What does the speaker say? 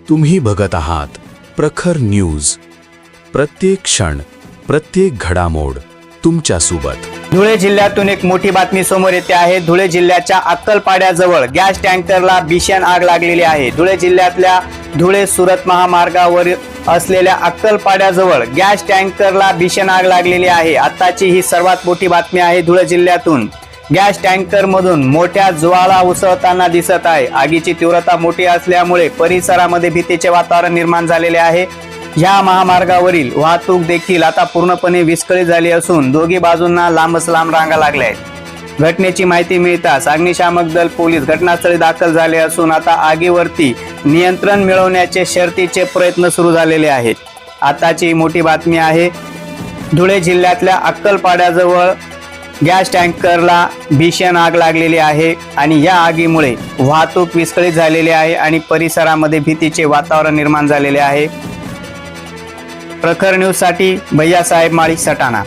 तुम्ही बघत आहात प्रखर न्यूज। प्रत्येक क्षण, प्रत्येक घडामोड तुमच्या सोबत। धुळे जिल्ह्यातून एक मोठी बातमी समोर येते आहे। धुळे जिल्ह्याच्या अक्कलपाड्याजवळ गॅस टँकरला भीषण आग लागलेली आहे। धुळे जिल्ह्यातल्या धुळे सुरत महामार्गावर असलेल्या अक्कलपाड्याजवळ गॅस टँकरला भीषण आग लागलेली आहे। आताची ही सर्वात मोठी बातमी आहे। धुळे जिल्ह्यातून गॅस टँकर मधून मोठ्या ज्वाळा उसळताना दिसत आहे। आगीची तीव्रता मोठी असल्यामुळे परिसरामध्ये भीतीचे वातावरण निर्माण झालेले आहे। या महामार्गावरील वाहतूक देखील आता पूर्णपणे विस्कळीत झाली असून दोघी बाजूंना लांबच लांब रांगा लागल्या आहेत। घटनेची माहिती मिळताच अग्निशामक दल पोलीस घटनास्थळी दाखल झाले असून आता आगीवरती नियंत्रण मिळवण्याचे शर्थीचे प्रयत्न सुरू झालेले आहेत। आताची मोठी बातमी आहे। धुळे जिल्ह्यातल्या अक्कलपाड्याजवळ गॅस टँकरला भीषण आग लागलेली आहे आणि या आगीमुळे वाहतूक विस्कळीत झालेली आहे आणि परिसरामध्ये भीतीचे वातावरण निर्माण झालेले आहे। प्रखर न्यूज साठी भैयासाहेब माळी सटाणा।